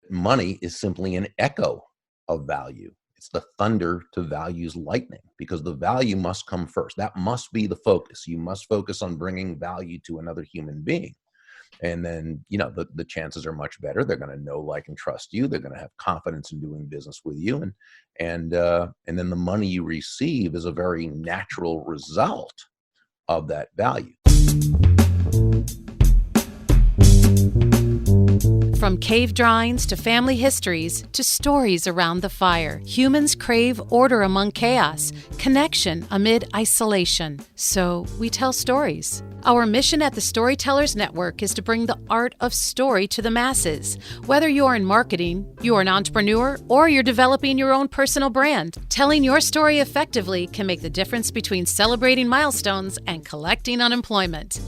money is simply an echo of value. It's the thunder to value's lightning, because the value must come first. That must be the focus. You must focus on bringing value to another human being. And then, the chances are much better. They're going to know, like, and trust you. They're going to have confidence in doing business with you. And then the money you receive is a very natural result of that value. From cave drawings to family histories to stories around the fire, humans crave order among chaos, connection amid isolation. So we tell stories. Our mission at the Storytellers Network is to bring the art of story to the masses. Whether you're in marketing, you're an entrepreneur, or you're developing your own personal brand, telling your story effectively can make the difference between celebrating milestones and collecting unemployment.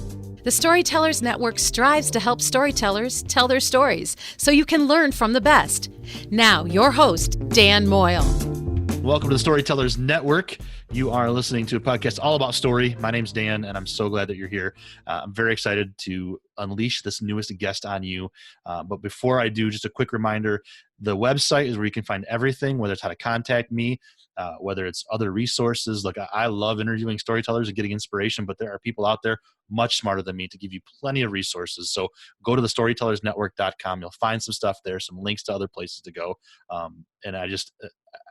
The Storytellers Network strives to help storytellers tell their stories so you can learn from the best. Now, your host, Dan Moyle. Welcome to the Storytellers Network. You are listening to a podcast all about story. My name's Dan, and I'm so glad that you're here. I'm very excited to unleash this newest guest on you. But before I do, just a quick reminder, the website is where you can find everything, whether it's how to contact me, whether it's other resources. Look, I love interviewing storytellers and getting inspiration, but there are people out there much smarter than me to give you plenty of resources. So go to thestorytellersnetwork.com. You'll find some stuff there, some links to other places to go. And I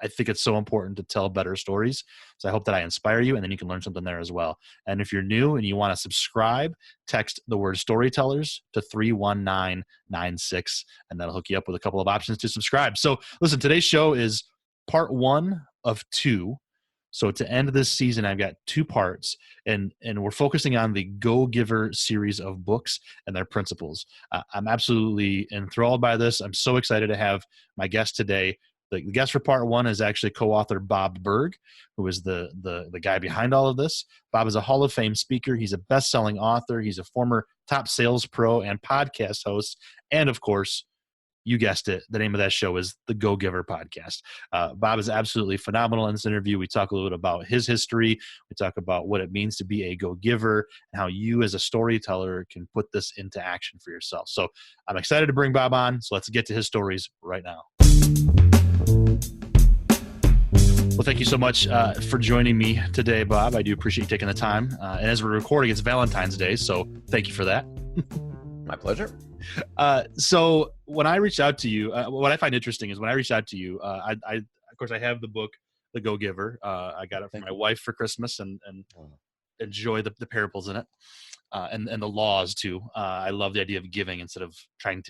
think it's so important to tell better stories. So I hope that I inspire you, and then you can learn something there as well. And if you're new and you want to subscribe, text the word storytellers to 31996, and that'll hook you up with a couple of options to subscribe. So listen, today's show is part 1 of 2. So to end this season, I've got 2 parts, and we're focusing on the Go Giver series of books and their principles. I'm absolutely enthralled by this. I'm so excited to have my guest today. The guest for part 1 is actually co-author Bob Burg, who is the guy behind all of this. Bob is a Hall of Fame speaker. He's a best-selling author. He's a former top sales pro and podcast host. And of course, you guessed it, the name of that show is the Go Giver podcast. Bob is absolutely phenomenal in this interview. We talk a little bit about his history. We talk about what it means to be a go giver and how you as a storyteller can put this into action for yourself. So I'm excited to bring Bob on. So let's get to his stories right now. Well, thank you so much for joining me today, Bob. I do appreciate you taking the time. And as we're recording, it's Valentine's Day, so thank you for that. My pleasure. So when I reached out to you, what I find interesting is when I reached out to you, of course, I have the book, The Go Giver. I got it for my wife for Christmas and enjoy the parables in it and the laws too. I love the idea of giving instead of trying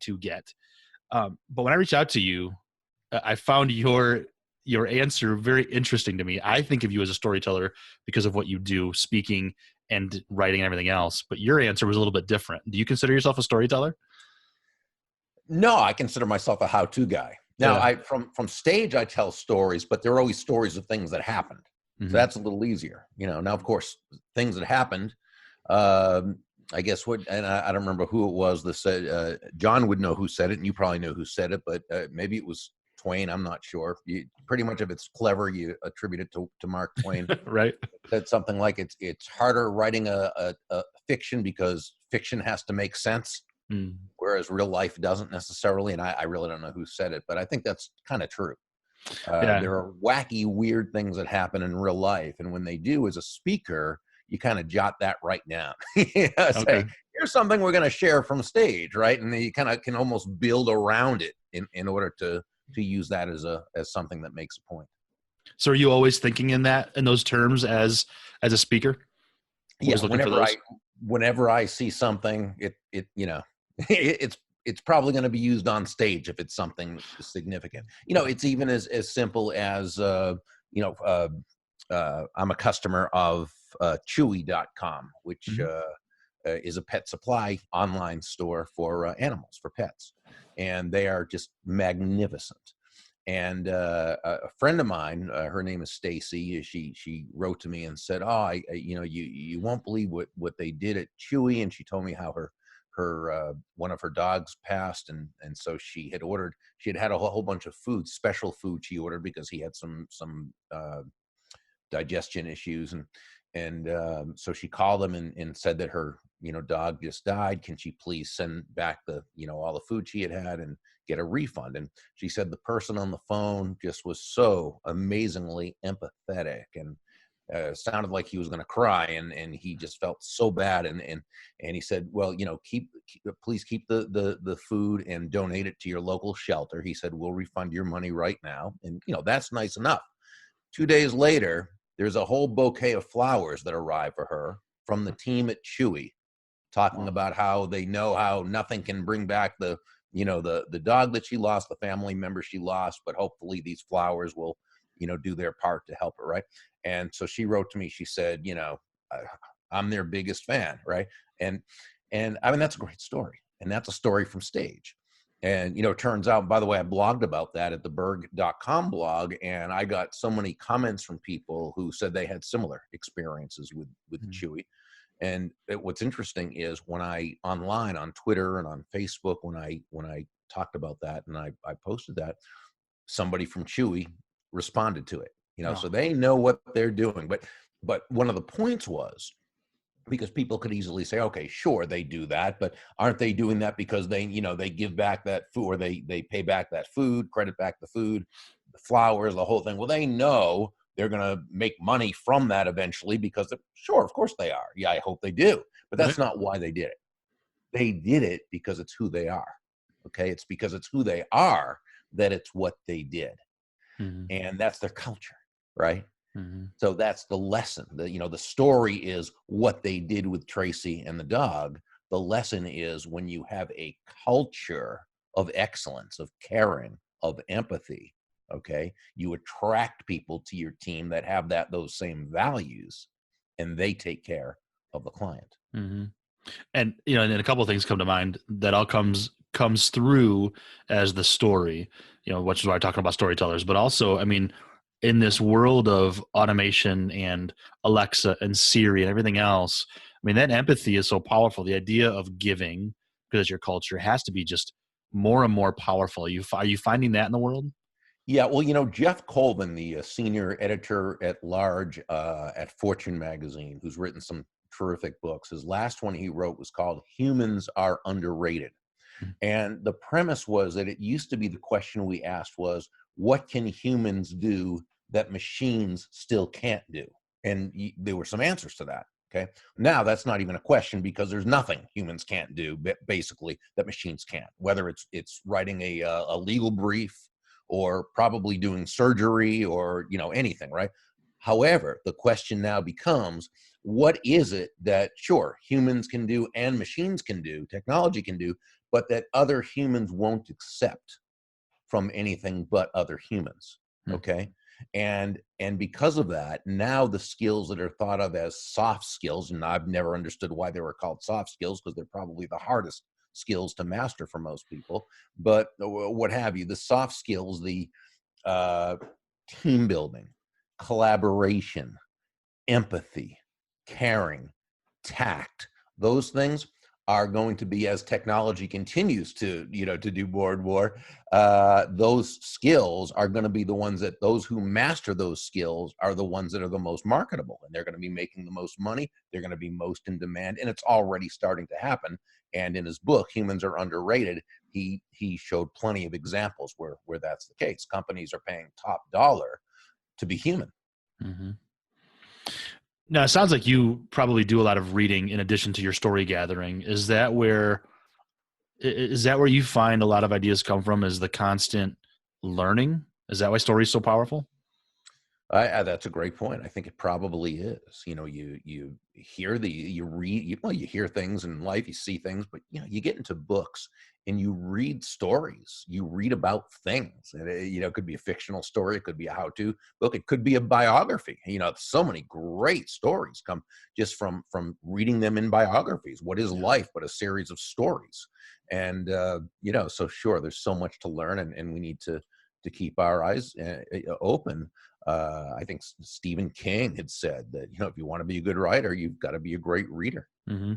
to get. But when I reached out to you, I found your answer very interesting to me. I think of you as a storyteller because of what you do, speaking and writing and everything else. But your answer was a little bit different. Do you consider yourself a storyteller? No, I consider myself a how-to guy. Now, Yeah. from stage, I tell stories, but they're always stories of things that happened. Mm-hmm. So that's a little easier. Now, of course, things that happened, I guess and I don't remember who it was that said, John would know who said it, and you probably know who said it, but maybe it was Twain. I'm not sure. Pretty much if it's clever, you attribute it to Mark Twain. Right. Said something like it's harder writing a fiction because fiction has to make sense, whereas real life doesn't necessarily. And I really don't know who said it, but I think that's kind of true. There are wacky, weird things that happen in real life, and when they do, as a speaker, you kind of jot that right down. Say, here's something we're going to share from stage, right? And then you kind of can almost build around it in order to use that as something that makes a point. So are you always thinking in those terms as a speaker? Yes. Whenever I see something, it's probably going to be used on stage if it's something significant. It's even as simple as I'm a customer of Chewy.com, which is a pet supply online store for animals, for pets. And they are just magnificent. And a friend of mine, her name is Stacy. She wrote to me and said, you won't believe what they did at Chewy. And she told me how her one of her dogs passed, and so she had a whole bunch of food, special food she ordered because he had some digestion issues, And so she called them and said that her, dog just died. Can she please send back the, all the food she had and get a refund? And she said the person on the phone just was so amazingly empathetic and sounded like he was going to cry, and he just felt so bad. And he said, well, please keep the food and donate it to your local shelter. He said, we'll refund your money right now. And, that's nice enough. 2 days later, there's a whole bouquet of flowers that arrive for her from the team at Chewy, talking about how they know how nothing can bring back the dog that she lost, the family member she lost, but hopefully these flowers will, do their part to help her, right? And so she wrote to me, she said, I'm their biggest fan, right? And I mean, that's a great story. And that's a story from stage. And, it turns out, by the way, I blogged about that at the Burg.com blog, and I got so many comments from people who said they had similar experiences with Chewy. And what's interesting is when I online on Twitter and on Facebook, when I talked about that and I posted that, somebody from Chewy responded to it, so they know what they're doing. But one of the points was, because people could easily say, okay, sure, they do that, but aren't they doing that because they give back that food, or they pay back that food, credit back the food, the flowers, the whole thing? Well, they know they're going to make money from that eventually, because sure, of course they are. Yeah, I hope they do. But that's not why they did it. They did it because it's who they are. Okay. It's because it's who they are that it's what they did. Mm-hmm. And that's their culture. Right. Mm-hmm. So that's the lesson. The story is what they did with Tracy and the dog. The lesson is when you have a culture of excellence, of caring, of empathy, okay, you attract people to your team that have those same values, and they take care of the client. Mm-hmm. And and then a couple of things come to mind that all comes through as the story, which is why I'm talking about storytellers. But also, I mean, in this world of automation and Alexa and Siri and everything else, I mean, that empathy is so powerful. The idea of giving, because your culture, has to be just more and more powerful. Are you finding that in the world? Yeah, well, Jeff Colvin, the senior editor at large at Fortune magazine, who's written some terrific books, his last one he wrote was called Humans Are Underrated. Mm-hmm. And the premise was that it used to be, the question we asked was, what can humans do that machines still can't do? And there were some answers to that. Okay. Now that's not even a question, because there's nothing humans can't do, basically, that machines can't, whether it's writing a legal brief, or probably doing surgery, or, anything, right? However, the question now becomes, what is it that, sure, humans can do and machines can do, technology can do, but that other humans won't accept from anything but other humans? Okay. And because of that, now the skills that are thought of as soft skills, and I've never understood why they were called soft skills, because they're probably the hardest skills to master for most people, but what have you, the soft skills, the team building, collaboration, empathy, caring, tact, those things are going to be, as technology continues to do more and more, those skills are going to be the ones that those who master those skills are the ones that are the most marketable, and they're going to be making the most money. They're going to be most in demand, and it's already starting to happen. And in his book, Humans Are Underrated, he showed plenty of examples where that's the case. Companies are paying top dollar to be human. Mm-hmm. Now, it sounds like you probably do a lot of reading in addition to your story gathering. Is that where you find a lot of ideas come from, is the constant learning? Is that why story is so powerful? That's a great point. I think it probably is. You hear you read, you hear things in life, you see things, but you get into books and you read stories. You read about things, and it could be a fictional story, it could be a how-to book, it could be a biography. So many great stories come just from reading them in biographies. What is life but a series of stories? And so sure, there's so much to learn, and we need to keep our eyes open. I think Stephen King had said that, if you want to be a good writer, you've got to be a great reader. Mm-hmm.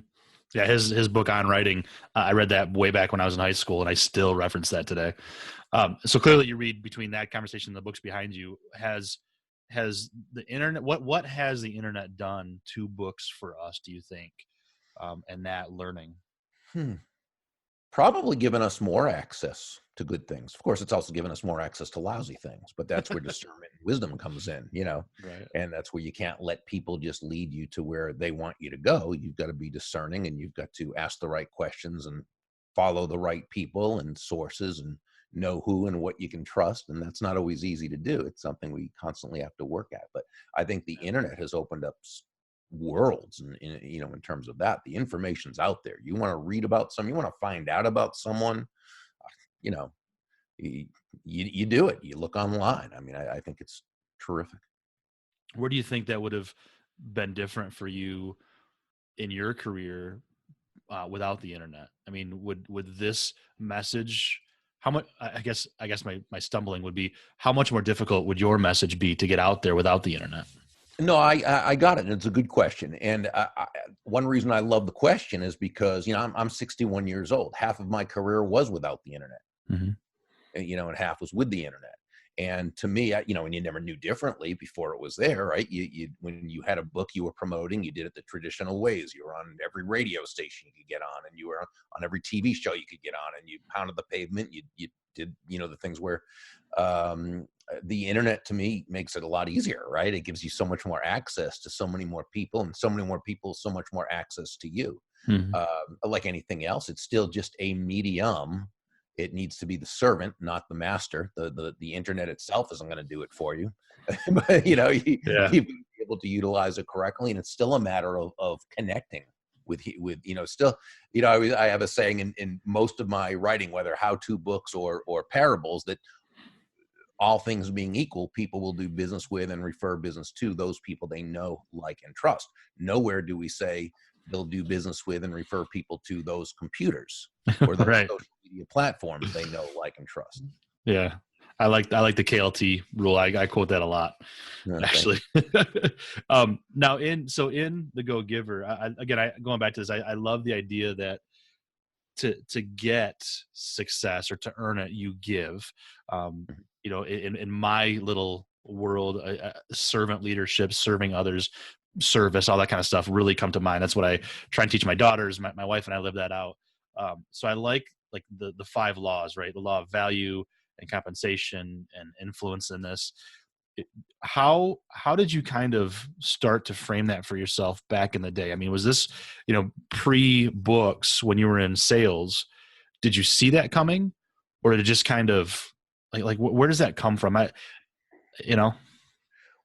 Yeah, his book on writing, I read that way back when I was in high school, and I still reference that today. So clearly you read between that conversation and the books behind you. Has has the internet, what has the internet done to books for us, do you think, and that learning? Hmm. Probably given us more access to good things. Of course, it's also given us more access to lousy things, but that's where discernment and wisdom comes in, Right. and that's where you can't let people just lead you to where they want you to go. You've got to be discerning, and you've got to ask the right questions and follow the right people and sources and know who and what you can trust. And that's not always easy to do. It's something we constantly have to work at. But I think the internet has opened up worlds, and in terms of that, the information's out there. You want to read about you want to find out about someone, you know you do it. You look online. I mean, I think it's terrific. Where do you think that would have been different for you in your career without the internet? I mean, would this message, how much, I guess my stumbling would be, how much more difficult would your message be to get out there without the internet? No, I got it. And it's a good question. And one reason I love the question is because, I'm 61 years old. Half of my career was without the internet, Mm-hmm. and half was with the internet. And to me, and you never knew differently before it was there, right? When you had a book you were promoting, you did it the traditional ways. You were on every radio station you could get on, and you were on every TV show you could get on, and you pounded the pavement. You did, the things where the internet, to me, makes it a lot easier, right? It gives you so much more access to so many more people, and so many more people, so much more access to you. Mm-hmm. Like anything else, it's still just a medium. It needs to be the servant, not the master. The internet itself isn't going to do it for you, but you Yeah. be able to utilize it correctly, and it's still a matter of connecting with still, I have a saying in most of my writing, whether how-to books or parables, that all things being equal, people will do business with and refer business to those people they know, like, and trust. Nowhere do we say they'll do business with and refer people to those computers or those Right. social media platforms they know, like, and trust. Yeah. I like the KLT rule. I quote that a lot, actually. Now in the Go Giver, going back to this, I love the idea that to get success or to earn it, you give. In my little world, servant leadership, serving others, service, all that kind of stuff really come to mind. That's what I try and teach my daughters. My wife and I live that out. So I like the 5 laws, right? The law of value and compensation and influence in this. How did you kind of start to frame that for yourself back in the day? I mean, was this, pre-books when you were in sales? Did you see that coming, or did it just kind of where does that come from?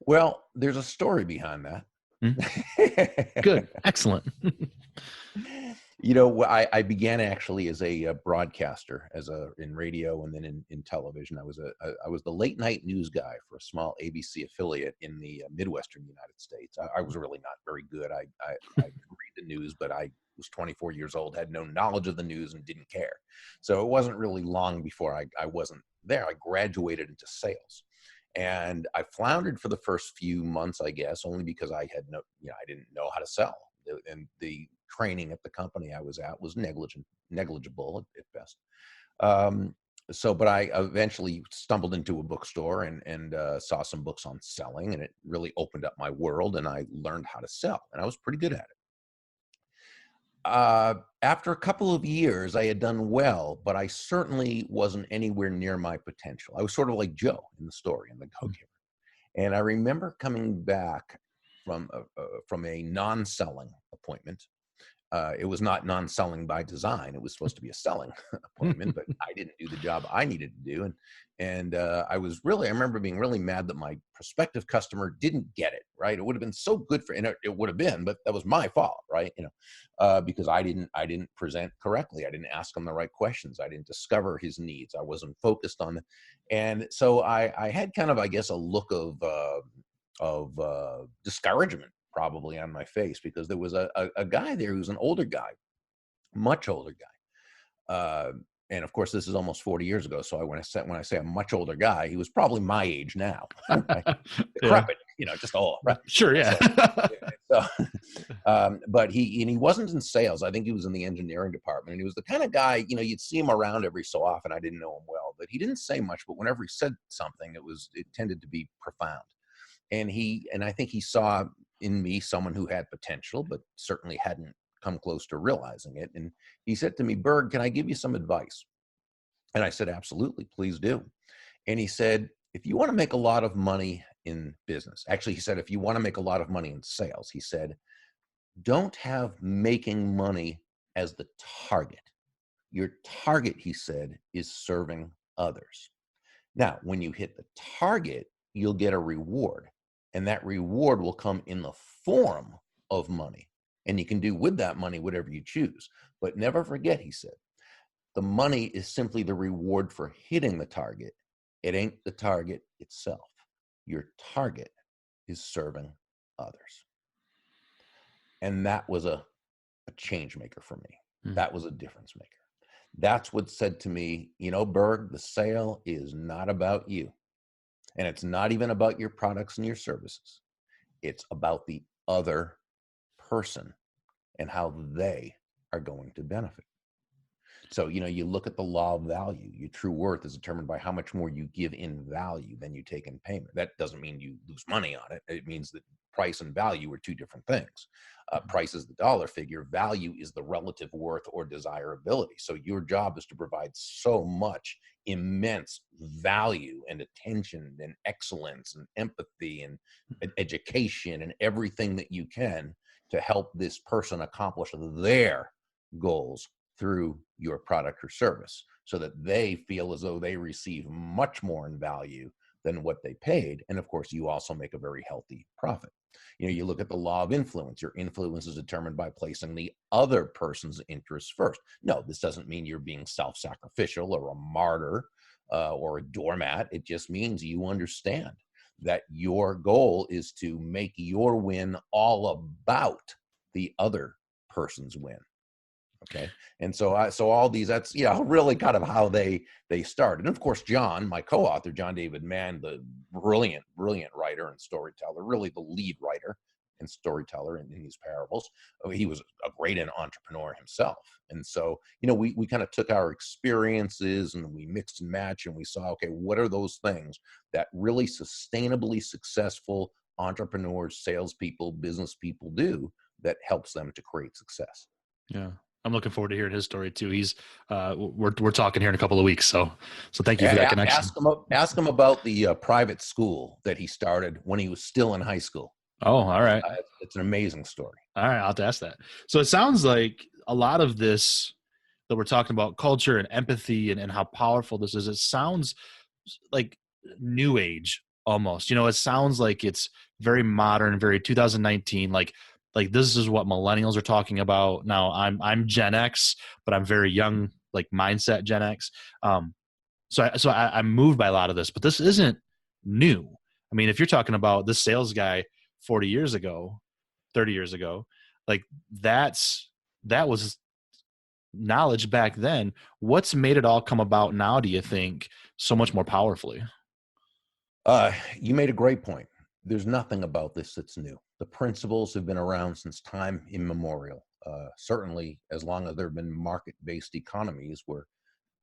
Well, there's a story behind that. Good. Excellent. I began actually as a broadcaster, in radio, and then in television. I was the late night news guy for a small ABC affiliate in the Midwestern United States. I was really not very good. I could read the news, but I was 24 years old, had no knowledge of the news, and didn't care. So it wasn't really long before I wasn't there. I graduated into sales. And I floundered for the first few months, I guess, only because I didn't know how to sell. And the training at the company I was at was negligible at best. But I eventually stumbled into a bookstore and saw some books on selling, and it really opened up my world, and I learned how to sell, and I was pretty good at it. After a couple of years, I had done well, but I certainly wasn't anywhere near my potential. I was sort of like Joe in the story, in the Go Giver. And I remember coming back from a non-selling appointment. It was not non-selling by design. It was supposed to be a selling appointment, but I didn't do the job I needed to do. And I remember being really mad that my prospective customer didn't get it, right? It would have been so good and it would have been, but that was my fault, right? Because I didn't present correctly. I didn't ask him the right questions. I didn't discover his needs. I wasn't focused on it. And so I had kind of, I guess, a look of discouragement probably on my face, because there was a guy there who was an older guy, much older guy. And of course, this is almost 40 years ago. So when I say a much older guy, he was probably my age now. Right? Decrepit, just old. Right? Sure, yeah. But he wasn't in sales. I think he was in the engineering department. And he was the kind of guy, you'd see him around every so often. I didn't know him well, but he didn't say much. But whenever he said something, it tended to be profound. And I think he saw in me someone who had potential, but certainly hadn't come close to realizing it. And he said to me, Berg, can I give you some advice? And I said, absolutely, please do. And he said, if you want to make a lot of money in business, actually, he said, if you want to make a lot of money in sales, he said, don't have making money as the target. Your target, he said, is serving others. Now, when you hit the target, you'll get a reward, and that reward will come in the form of money. And you can do with that money whatever you choose. But never forget, he said, the money is simply the reward for hitting the target. It ain't the target itself. Your target is serving others. And that was a change maker for me. That was a difference maker. That's what said to me, Berg, the sale is not about you. And it's not even about your products and your services. It's about the other person and how they are going to benefit. So, you look at the law of value. Your true worth is determined by how much more you give in value than you take in payment. That doesn't mean you lose money on it. It means that price and value are two different things. Price is the dollar figure. Value is the relative worth or desirability. So your job is to provide so much immense value and attention and excellence and empathy and education and everything that you can to help this person accomplish their goals through your product or service, so that they feel as though they receive much more in value than what they paid. And of course, you also make a very healthy profit. You look at the law of influence. Your influence is determined by placing the other person's interests first. No, this doesn't mean you're being self-sacrificial or a martyr or a doormat. It just means you understand that your goal is to make your win all about the other person's win. Okay. And so all these, that's, really kind of how they started. And of course, John, my co-author, John David Mann, the brilliant writer and storyteller, really the lead writer and storyteller in these parables. He was a great entrepreneur himself. And so, we kind of took our experiences and we mixed and matched, and we saw, okay, what are those things that really sustainably successful entrepreneurs, salespeople, business people do that helps them to create success? Yeah. I'm looking forward to hearing his story too. He's we're talking here in a couple of weeks, so thank you for that connection. Ask him about the private school that he started when he was still in high school. Oh, all right. It's an amazing story. All right, I'll have to ask that. So it sounds like a lot of this that we're talking about, culture and empathy and how powerful this is, it sounds like new age almost. It sounds like it's very modern, very 2019, like this is what millennials are talking about now. I'm Gen X, but I'm very young, like mindset Gen X. So I'm moved by a lot of this, but this isn't new. I mean, if you're talking about this sales guy 40 years ago, 30 years ago, like that was knowledge back then. What's made it all come about now, do you think, so much more powerfully? You made a great point. There's nothing about this that's new. The principles have been around since time immemorial. Certainly, as long as there have been market-based economies where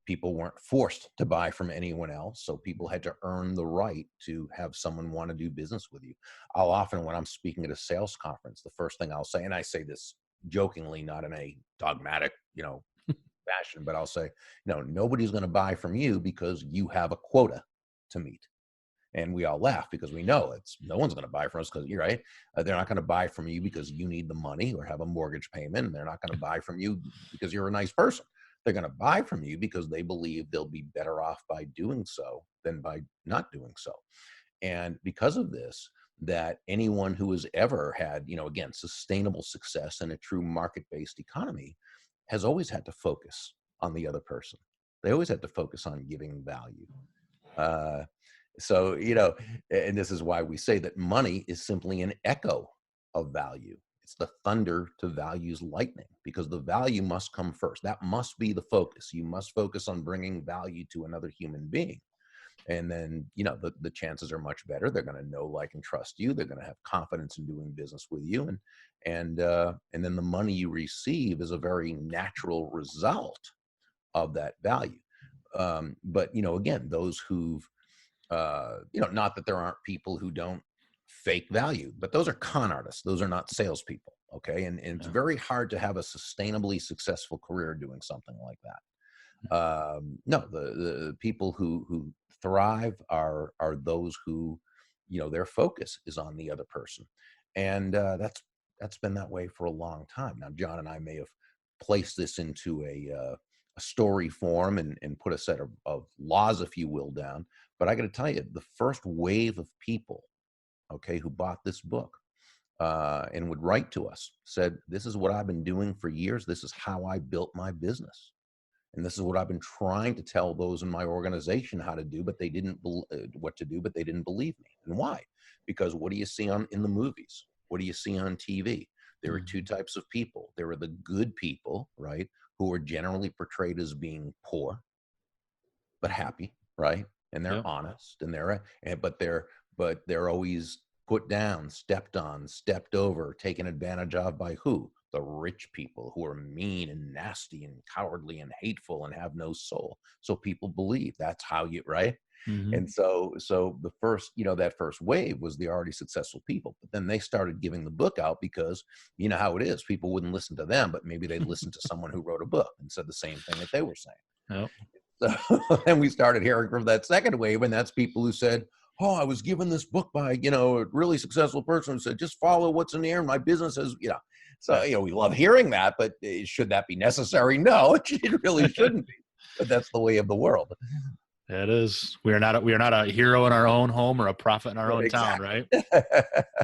people weren't forced to buy from anyone else, so people had to earn the right to have someone want to do business with you. I'll often, when I'm speaking at a sales conference, the first thing I'll say, and I say this jokingly, not in a dogmatic, fashion, but I'll say, nobody's going to buy from you because you have a quota to meet. And we all laugh because we know no one's going to buy from us because you're right. They're not going to buy from you because you need the money or have a mortgage payment. And they're not going to buy from you because you're a nice person. They're going to buy from you because they believe they'll be better off by doing so than by not doing so. And because of this, that anyone who has ever had, again, sustainable success in a true market-based economy has always had to focus on the other person. They always had to focus on giving value. So, and this is why we say that money is simply an echo of value. It's the thunder to value's lightning, because the value must come first. That must be the focus. You must focus on bringing value to another human being. And then, the chances are much better. They're going to know, like, and trust you. They're going to have confidence in doing business with you. And then the money you receive is a very natural result of that value. But, again, those who've, not that there aren't people who don't fake value, but those are con artists. Those are not salespeople. Okay. And it's very hard to have a sustainably successful career doing something like that. No, the people who thrive are those who, their focus is on the other person. And that's been that way for a long time. Now, John and I may have placed this into a story form and put a set of laws, if you will, down. But I got to tell you, the first wave of people, okay, who bought this book and would write to us said, this is what I've been doing for years. This is how I built my business. And this is what I've been trying to tell those in my organization how to do, but they didn't what to do, but they didn't believe me. And why? Because what do you see in the movies? What do you see on TV? There are two types of people. There are the good people, right, who are generally portrayed as being poor, but happy, right? And they're honest, and but they're always put down, stepped on, stepped over, taken advantage of by who? The rich people who are mean and nasty and cowardly and hateful and have no soul. So people believe that's how you, right? And so the first, that first wave was the already successful people. But then they started giving the book out because you know how it is. People wouldn't listen to them, but maybe they'd listen to someone who wrote a book and said the same thing that they were saying. So then we started hearing from that second wave, and that's people who said, oh, I was given this book by, a really successful person who said, just follow what's in here. My business is, So, we love hearing that, but should that be necessary? No, it really shouldn't be. But that's the way of the world. It is. We are not a hero in our own home or a prophet in our own town, right?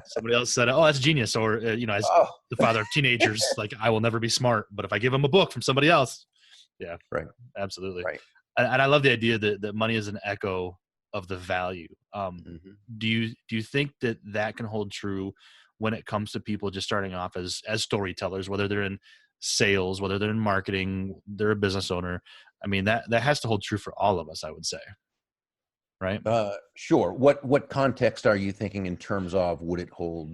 Somebody else said, "Oh, that's genius," or as the father of teenagers, like, I will never be smart, but if I give them a book from somebody else, right, absolutely, right. And I love the idea that money is an echo of the value. Do you think that can hold true when it comes to people just starting off as storytellers, whether they're in sales, whether they're in marketing, they're a business owner? I mean, that has to hold true for all of us, I would say. Right? Sure. What context are you thinking in terms of would it hold?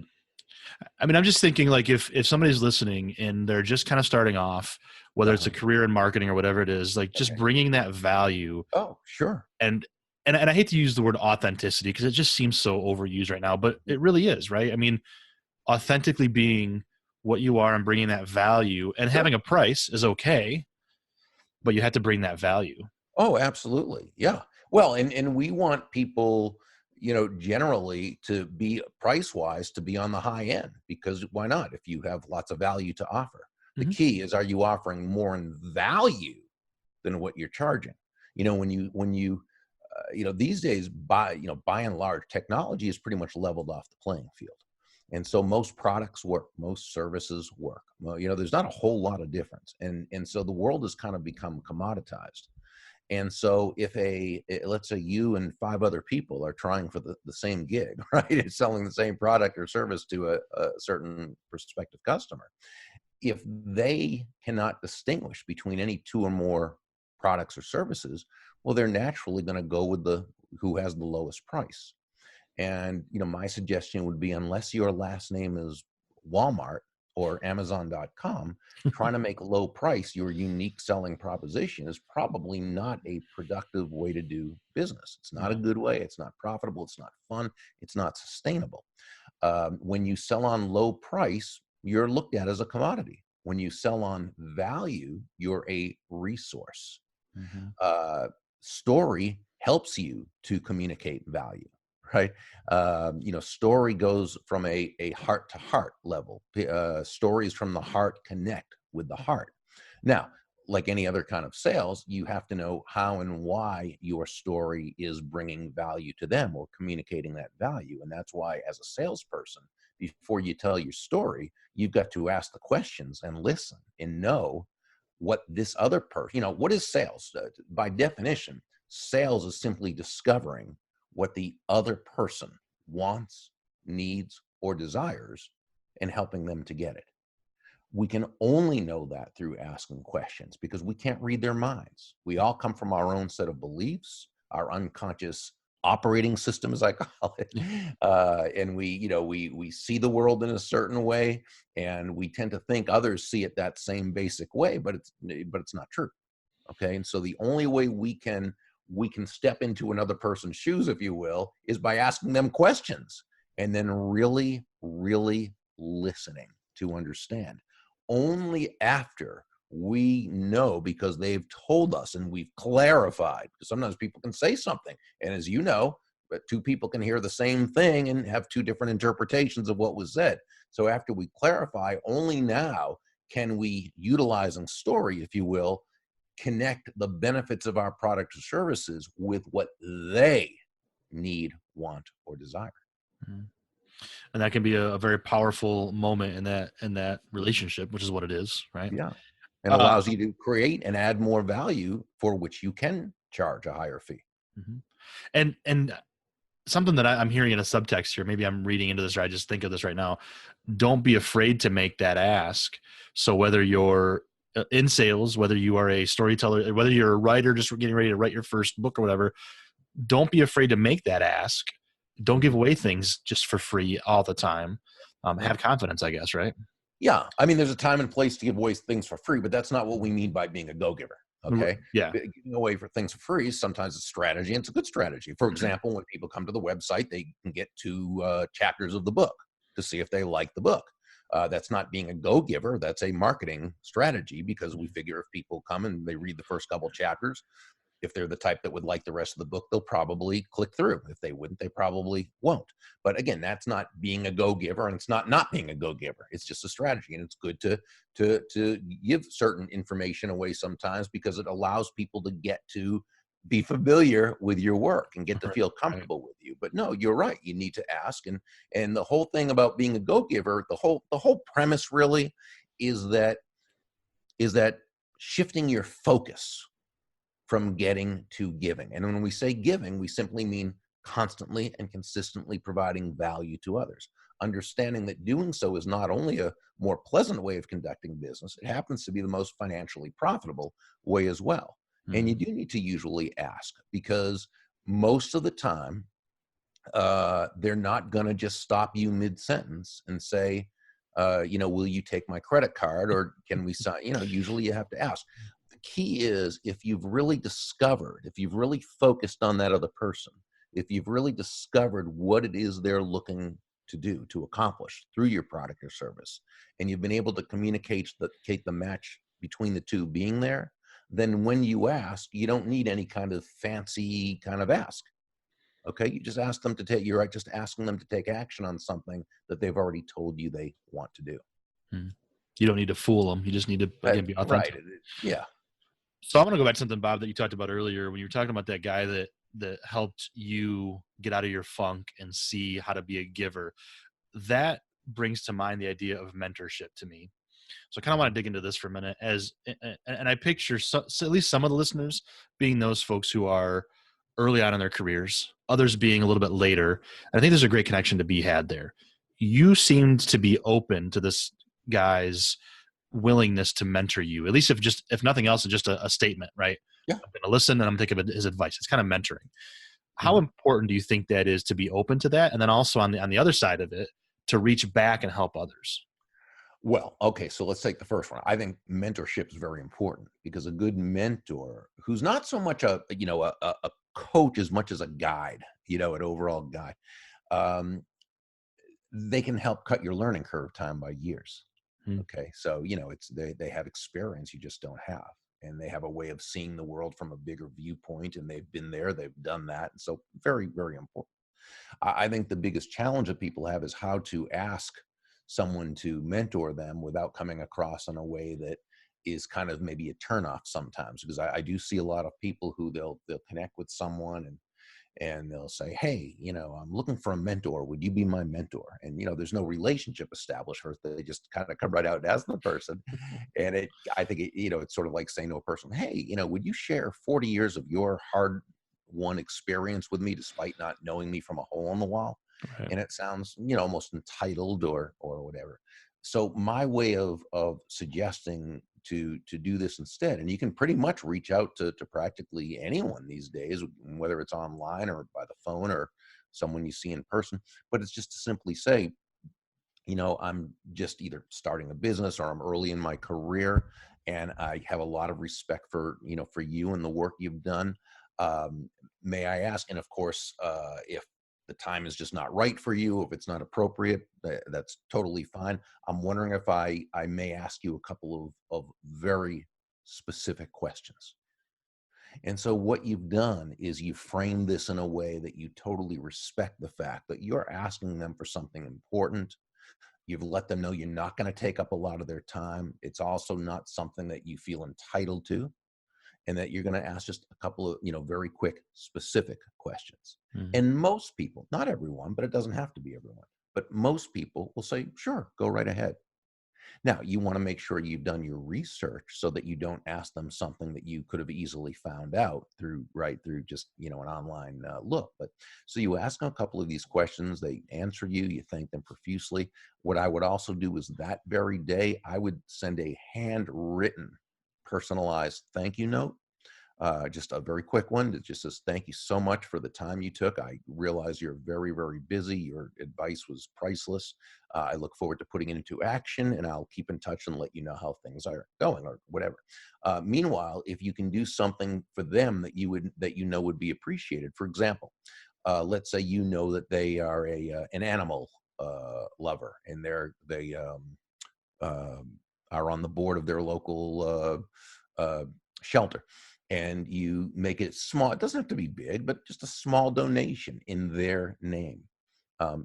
I mean, I'm just thinking, like, if somebody's listening and they're just kind of starting off, whether it's a career in marketing or whatever it is, like, just bringing that value. Oh, sure. And I hate to use the word authenticity because it just seems so overused right now, but it really is, right? I mean, authentically being what you are and bringing that value and having a price is okay, but you have to bring that value. Oh, absolutely. Yeah. Well, and we want people, generally to be price-wise, to be on the high end, because why not? If you have lots of value to offer. The key is, are you offering more in value than what you're charging? When you these days, by and large, technology is pretty much leveled off the playing field. And so most products work, most services work. Well, there's not a whole lot of difference. And so the world has kind of become commoditized. And so if let's say you and 5 other people are trying for the same gig, right? It's selling the same product or service to a certain prospective customer. If they cannot distinguish between any 2 or more products or services, well, they're naturally going to go with who has the lowest price. And, my suggestion would be, unless your last name is Walmart or Amazon.com, trying to make low price your unique selling proposition is probably not a productive way to do business. It's not a good way. It's not profitable. It's not fun. It's not sustainable. When you sell on low price, you're looked at as a commodity. When you sell on value, you're a resource. Story helps you to communicate value. Right. Story goes from a heart to heart level. Stories from the heart connect with the heart. Now, like any other kind of sales, you have to know how and why your story is bringing value to them or communicating that value. And that's why, as a salesperson, before you tell your story, you've got to ask the questions and listen and know what this other person, what is sales? By definition, sales is simply discovering what the other person wants, needs, or desires, and helping them to get it. We can only know that through asking questions, because we can't read their minds. We all come from our own set of beliefs, our unconscious operating system, as I call it. And we see the world in a certain way, and we tend to think others see it that same basic way, but it's not true. Okay. And so the only way we can step into another person's shoes, if you will, is by asking them questions and then really, really listening to understand. Only after we know, because they've told us and we've clarified, because sometimes people can say something, and as you know, but two people can hear the same thing and have two different interpretations of what was said. So after we clarify, only now can we, utilizing story, if you will, connect the benefits of our product or services with what they need, want, or desire. Mhm. And that can be a very powerful moment in that relationship, which is what it is, right? Yeah. And Uh, allows you to create and add more value for which you can charge a higher fee. mhm. And something that I'm hearing in a subtext here, maybe I'm reading into this or I just think of this right now. Don't be afraid to make that ask. So whether you're in sales, whether you are a storyteller, whether you're a writer just getting ready to write your first book or whatever, don't be afraid to make that ask. Don't give away things just for free all the time. Yeah. Have confidence, I guess, right? Yeah. I mean, there's a time and place to give away things for free, but that's not what we mean by being a go-giver. Okay. Yeah. Giving away for things for free is sometimes a strategy, and it's a good strategy. For Mhm. example, when people come to the website, they can get two chapters of the book to see if they like the book. That's not being a go-giver. That's a marketing strategy, because we figure if people come and they read the first couple chapters, if they're the type that would like the rest of the book, they'll probably click through. If they wouldn't, they probably won't. But again, that's not being a go-giver, and it's not being a go-giver. It's just a strategy, and it's good to give certain information away sometimes, because it allows people to get to be familiar with your work and get to Right. feel Right. comfortable with you. But no, you're right. You need to ask, and the whole thing about being a go-giver, the whole premise really is that shifting your focus from getting to giving. And when we say giving, we simply mean constantly and consistently providing value to others. Understanding that doing so is not only a more pleasant way of conducting business, it happens to be the most financially profitable way as well. And you Mhm. do need to usually ask, because most of the time, they're not going to just stop you mid-sentence and say, will you take my credit card, or can we sign? Usually you have to ask. The key is, if you've really discovered, if you've really focused on that other person, if you've really discovered what it is they're looking to do, to accomplish through your product or service, and you've been able to communicate the match between the two being there, then when you ask, you don't need any kind of fancy kind of ask. Okay, you just ask them to take. You're right, just asking them to take action on something that they've already told you they want to do. Mhm. You don't need to fool them. You just need to, again, be Right. authentic. Yeah. So I want to go back to something, Bob, that you talked about earlier when you were talking about that guy that helped you get out of your funk and see how to be a giver. That brings to mind the idea of mentorship to me. So I kind of want to dig into this for a minute, and I picture so at least some of the listeners being those folks who are early on in their careers, others being a little bit later. And I think there's a great connection to be had there. You seemed to be open to this guy's willingness to mentor you, at least if nothing else, it's just a statement, right? Yeah. I'm going to listen and I'm thinking of his advice. It's kind of mentoring. How Mhm. important do you think that is to be open to that? And then also on the other side of it, to reach back and help others? Well, okay, so let's take the first one. I think mentorship is very important, because a good mentor, who's not so much a coach as much as a guide, an overall guide, um, they can help cut your learning curve time by years. Hmm. Okay, so it's they have experience you just don't have, and they have a way of seeing the world from a bigger viewpoint, and they've been there, they've done that, and so very, very important. I think the biggest challenge that people have is how to ask someone to mentor them without coming across in a way that is kind of maybe a turnoff sometimes, because I do see a lot of people who they'll connect with someone, and they'll say, hey, I'm looking for a mentor, would you be my mentor? And there's no relationship established first. They just kind of come right out and ask the person. And I think it's sort of like saying to a person, hey, would you share 40 years of your hard won experience with me, despite not knowing me from a hole in the wall? Right. And it sounds almost entitled or whatever. So my way of suggesting to do this instead, and you can pretty much reach out to practically anyone these days, whether it's online or by the phone or someone you see in person, but it's just to simply say, I'm just either starting a business or I'm early in my career, and I have a lot of respect for you and the work you've done. Um, may I ask? And of course, if the time is just not right for you, if it's not appropriate, that's totally fine. I'm wondering if I may ask you a couple of very specific questions. And so what you've done is you framed this in a way that you totally respect the fact that you're asking them for something important. You've let them know you're not going to take up a lot of their time. It's also not something that you feel entitled to, and that you're going to ask just a couple of, very quick, specific questions. Mhm. And most people, not everyone, but it doesn't have to be everyone, but most people will say, sure, go right ahead. Now, you want to make sure you've done your research so that you don't ask them something that you could have easily found out through just, an online look. But so you ask them a couple of these questions, they answer you, you thank them profusely. What I would also do is that very day, I would send a handwritten, personalized thank you note. Just a very quick one that just says, thank you so much for the time you took. I realize you're very, very busy. Your advice was priceless. I look forward to putting it into action, and I'll keep in touch and let you know how things are going or whatever. Meanwhile, if you can do something for them that would be appreciated, for example, let's say that they are an animal lover, and they are on the board of their local shelter, and you make it small. It doesn't have to be big, but just a small donation in their name.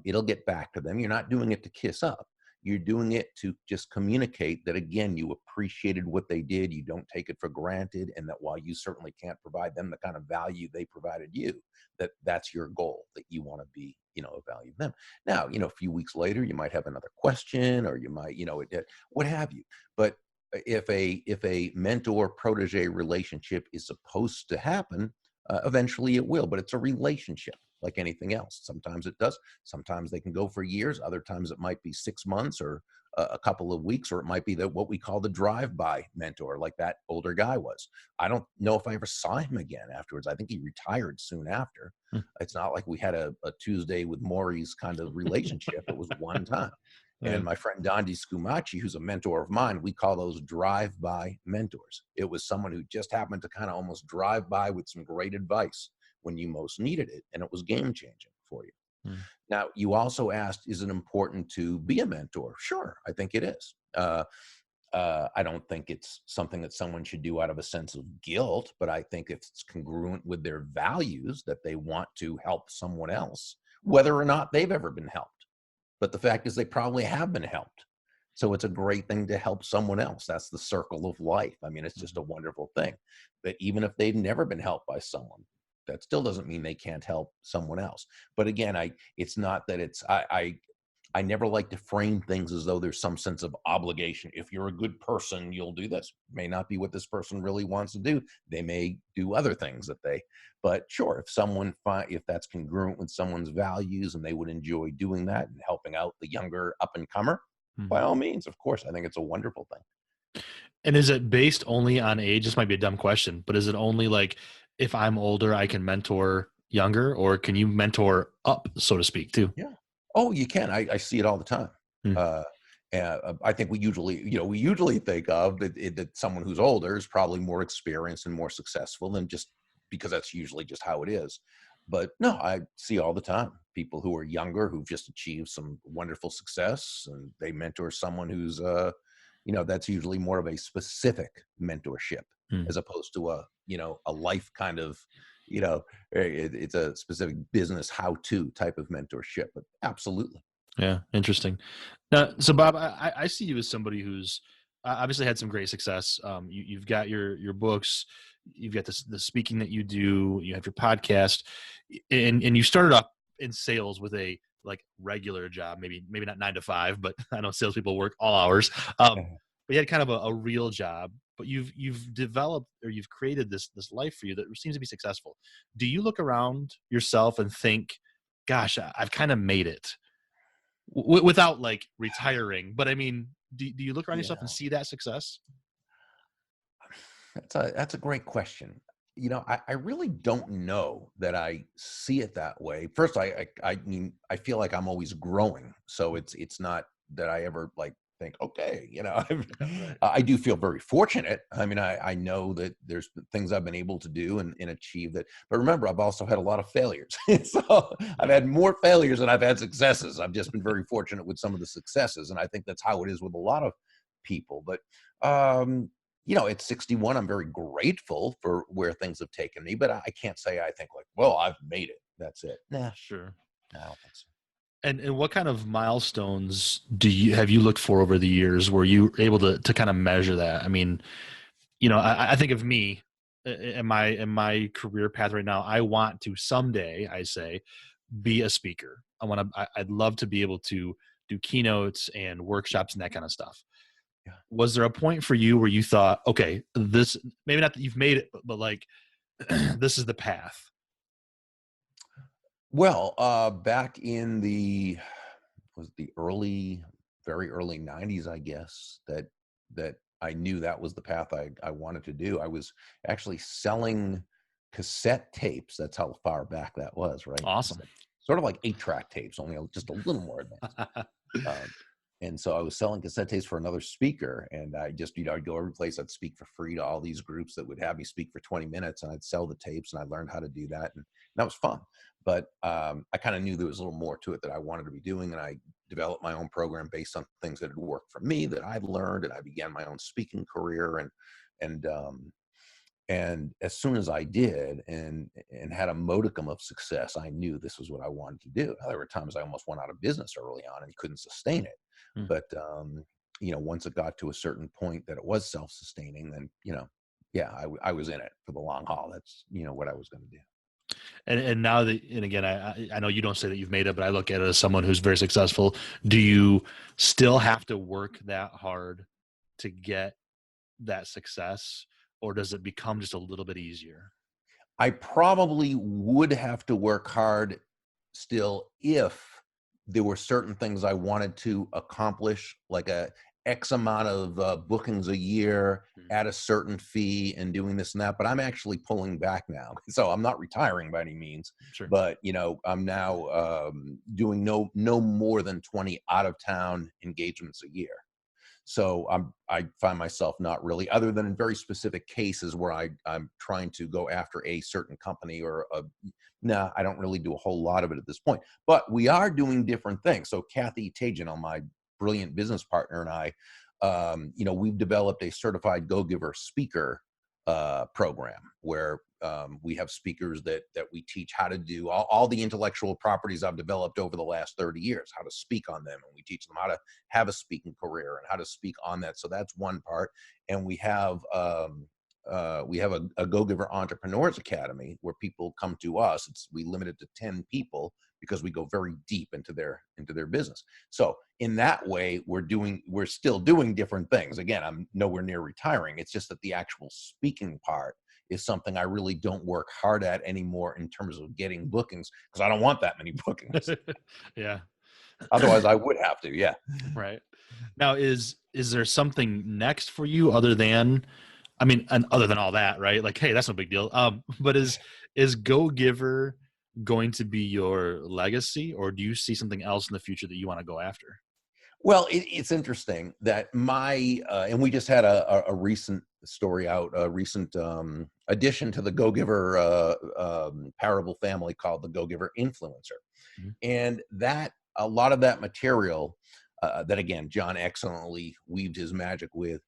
It'll get back to them. You're not doing it to kiss up. You're doing it to just communicate that, again, you appreciated what they did. You don't take it for granted. And that while you certainly can't provide them the kind of value they provided you, that's your goal, that you want to be, value them. Now, a few weeks later, you might have another question, or you might, what have you. But if a mentor protege relationship is supposed to happen, eventually it will, but it's a relationship like anything else. Sometimes it does. Sometimes they can go for years. Other times it might be 6 months or a couple of weeks, or it might be what we call the drive-by mentor, like that older guy was. I don't know if I ever saw him again afterwards. I think he retired soon after. Hmm. It's not like we had a Tuesday with Maury's kind of relationship. It was one time. Yeah. And my friend Dondi Scumaci, who's a mentor of mine, we call those drive-by mentors. It was someone who just happened to kind of almost drive by with some great advice when you most needed it, and it was game-changing for you. Hmm. Now, you also asked, is it important to be a mentor? Sure, I think it is. I don't think it's something that someone should do out of a sense of guilt, but I think if it's congruent with their values, that they want to help someone else, whether or not they've ever been helped. But the fact is, they probably have been helped. So it's a great thing to help someone else. That's the circle of life. I mean, it's just a wonderful thing. But even if they've never been helped by someone, that still doesn't mean they can't help someone else. But again, it's not that it's, I never like to frame things as though there's some sense of obligation. If you're a good person, you'll do this. May not be what this person really wants to do. They may do other things but sure, if that's congruent with someone's values and they would enjoy doing that and helping out the younger up and comer, by all means, of course, I think it's a wonderful thing. And is it based only on age? This might be a dumb question, but is it only like, if I'm older, I can mentor younger, or can you mentor up, so to speak, too? Yeah. Oh, you can. I see it all the time. Hmm. I think we usually think of that someone who's older is probably more experienced and more successful, than just because that's usually just how it is. But no, I see all the time people who are younger who've just achieved some wonderful success, and they mentor someone who's, that's usually more of a specific mentorship as opposed to a life kind of, it's a specific business how-to type of mentorship. But absolutely. Yeah, interesting. Now, so Bob, I see you as somebody who's obviously had some great success. You've got your books, you've got the speaking that you do, you have your podcast, and you started off in sales with a regular job, maybe not 9 to 5, but I know salespeople work all hours. But you had kind of a real job, but you've developed, or you've created this life for you that seems to be successful. Do you look around yourself and think, gosh, I've kind of made it? Without retiring, but I mean, do you look around yourself and see that success? That's a great question. I really don't know that I see it that way. First, I mean, I feel like I'm always growing. So it's not that I ever think, okay, Right. I do feel very fortunate. I mean, I know that there's things I've been able to do and achieve that. But remember, I've also had a lot of failures. So I've had more failures than I've had successes. I've just been very fortunate with some of the successes. And I think that's how it is with a lot of people. But, at 61, I'm very grateful for where things have taken me. But I can't say I think like, well, I've made it. That's it. Nah, Sure. I don't think so. And what kind of milestones have you looked for over the years? Were you able to kind of measure that? I mean, I think of me in my career path right now. I want to someday, I say, be a speaker. I'd love to be able to do keynotes and workshops and that kind of stuff. Yeah. Was there a point for you where you thought, okay, this, maybe not that you've made it, but like, this is the path? Well, back in the very early '90s, I guess, that I knew that was the path I wanted to do. I was actually selling cassette tapes. That's how far back that was, right? Awesome. Sort of like 8-track tapes, only just a little more advanced. And so I was selling cassette tapes for another speaker, and I just, I'd go every place. I'd speak for free to all these groups that would have me speak for 20 minutes, and I'd sell the tapes, and I learned how to do that, and that was fun. But I kind of knew there was a little more to it that I wanted to be doing, and I developed my own program based on things that had worked for me that I'd learned, and I began my own speaking career, and and as soon as I did and had a modicum of success, I knew this was what I wanted to do. Now, there were times I almost went out of business early on and couldn't sustain it. Hmm. But once it got to a certain point that it was self-sustaining, then yeah, I was in it for the long haul. That's what I was going to do. And now that, and again, I know you don't say that you've made it, but I look at it as someone who's very successful. Do you still have to work that hard to get that success, or does it become just a little bit easier? I probably would have to work hard still if there were certain things I wanted to accomplish, like a X amount of bookings a year at a certain fee and doing this and that. But I'm actually pulling back now. So I'm not retiring by any means, Sure. but I'm now doing no more than 20 out of town engagements a year. So I find myself not really, other than in very specific cases where I'm trying to go after a certain company I don't really do a whole lot of it at this point. But we are doing different things. So Kathy Tajin, my brilliant business partner, and I, we've developed a certified go-giver speaker program where we have speakers that we teach how to do all the intellectual properties I've developed over the last 30 years, how to speak on them. And we teach them how to have a speaking career and how to speak on that. So that's one part. And we have a Go-Giver Entrepreneurs Academy where people come to us. We limit it to 10 people because we go very deep into their business. So in that way, we're still doing different things. Again, I'm nowhere near retiring. It's just that the actual speaking part is something I really don't work hard at anymore in terms of getting bookings, because I don't want that many bookings. Yeah. Otherwise I would have to. Yeah. Right. Now, is there something next for you other than, I mean, and other than all that, right? Like, hey, that's no big deal. But is Go Giver going to be your legacy, or do you see something else in the future that you want to go after? Well, it's interesting that and we just had a recent story out, a recent addition to the Go Giver parable family called the Go Giver Influencer. Mhm. And that a lot of that material that, again, John excellently weaved his magic with,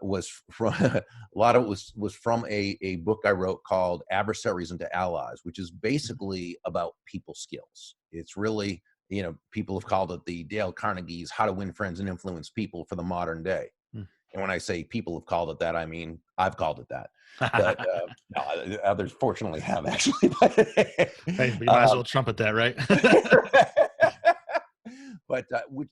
was from a lot of it was from a book I wrote called Adversaries into Allies, which is basically about people skills. It's really, people have called it the Dale Carnegie's How to Win Friends and Influence People for the Modern Day. Mm. And when I say people have called it that, I mean I've called it that. But no, others fortunately have, actually. Hey, but you might as well trumpet that, right? But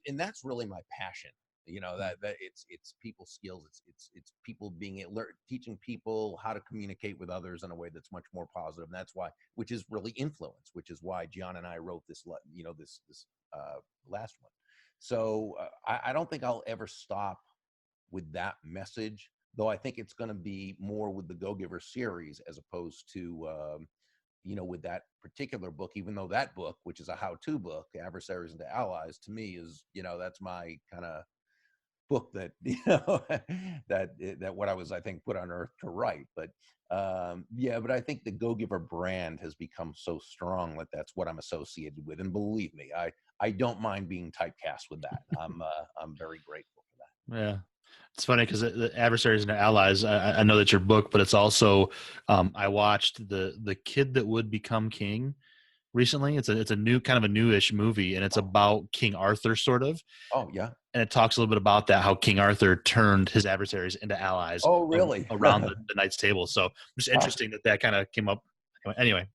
and that's really my passion. That it's people skills. It's people teaching people how to communicate with others in a way that's much more positive. And that's why, which is really influence, which is why John and I wrote this last one. So I don't think I'll ever stop with that message, though. I think it's going to be more with the Go Giver series as opposed to with that particular book, even though that book, which is a how-to book, Adversaries into Allies, to me is, that's my kind of book that that what I was, I think, put on earth to write. But but I think the Go Giver brand has become so strong that that's what I'm associated with. And believe me, I don't mind being typecast with that. I'm very grateful for that. Yeah. It's funny because the Adversaries and Allies, I know that's your book, but it's also, I watched the Kid That Would Become King recently. It's a new, kind of a newish movie, and it's about King Arthur, sort of. Oh yeah. And it talks a little bit about that, how King Arthur turned his adversaries into allies. Oh really? Around the knight's table. So just interesting that kind of came up. Anyway,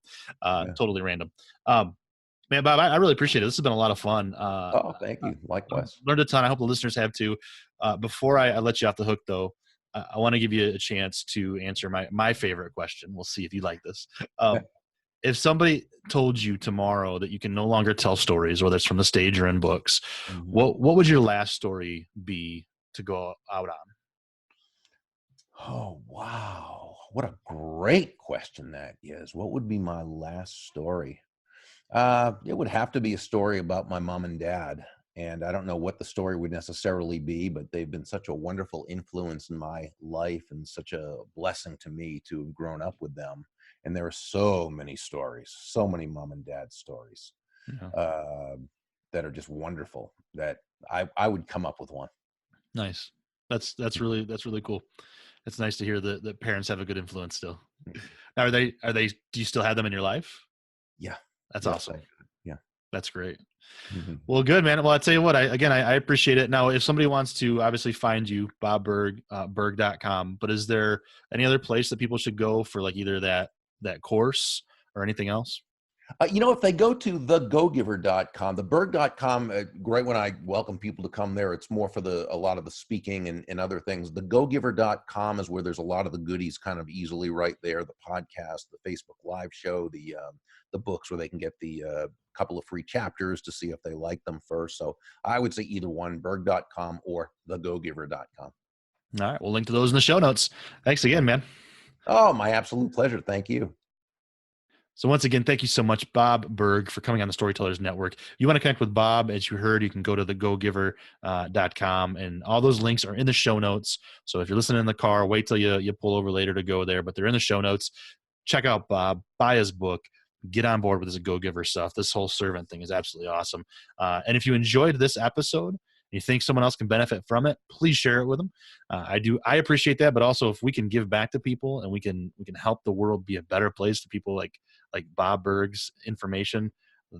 totally random. Man, Bob, I really appreciate it. This has been a lot of fun. Thank you. Likewise. Learned a ton. I hope the listeners have too. Before I let you off the hook, though, I want to give you a chance to answer my favorite question. We'll see if you like this. If somebody told you tomorrow that you can no longer tell stories, whether it's from the stage or in books, what would your last story be to go out on? Oh, wow. What a great question that is. What would be my last story? It would have to be a story about my mom and dad. And I don't know what the story would necessarily be, but they've been such a wonderful influence in my life and such a blessing to me to have grown up with them. And there are so many stories, so many mom and dad stories that are just wonderful that I would come up with one. Nice. That's really cool. It's nice to hear that parents have a good influence still. Now, do you still have them in your life? Yeah. That's awesome. Yeah. That's great. Well, good, man. Well, I'll tell you what, I appreciate it. Now, if somebody wants to obviously find you, Bob Burg, burg.com, but is there any other place that people should go for like either that course or anything else? If they go to thegogiver.com, the burg.com, great when I welcome people to come there. It's more for a lot of the speaking and other things. The gogiver.com is where there's a lot of the goodies kind of easily right there. The podcast, the Facebook live show, the books where they can get the couple of free chapters to see if they like them first. So I would say either one, burg.com or thegogiver.com. All right. We'll link to those in the show notes. Thanks again, man. Oh, my absolute pleasure. Thank you. So once again, thank you so much, Bob Burg, for coming on the Storytellers Network. If you want to connect with Bob, as you heard, you can go to thegogiver.com, and all those links are in the show notes. So if you're listening in the car, wait till you pull over later to go there, but they're in the show notes. Check out Bob, buy his book, get on board with his Go Giver stuff. This whole servant thing is absolutely awesome. And if you enjoyed this episode, you think someone else can benefit from it, please share it with them. I appreciate that, but also if we can give back to people and we can help the world be a better place to people like Bob Burg's information,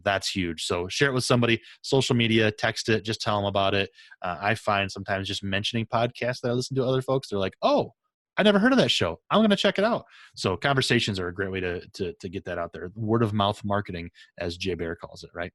that's huge. So share it with somebody, social media, text it, just tell them about it. I find sometimes just mentioning podcasts that I listen to other folks, they're like, oh, I never heard of that show. I'm going to check it out. So conversations are a great way to get that out there. Word of mouth marketing, as Jay Baer calls it, right?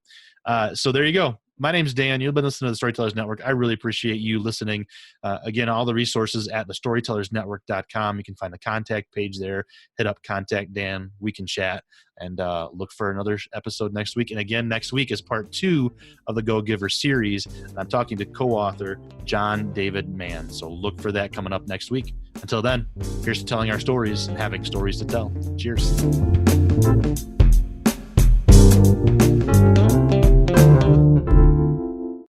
So there you go. My name's Dan. You've been listening to the Storytellers Network. I really appreciate you listening. Again, all the resources at thestorytellersnetwork.com. You can find the contact page there. Hit up Contact Dan. We can chat and look for another episode next week. And again, next week is part 2 of the Go Giver series. I'm talking to co-author John David Mann. So look for that coming up next week. Until then, here's to telling our stories and having stories to tell. Cheers.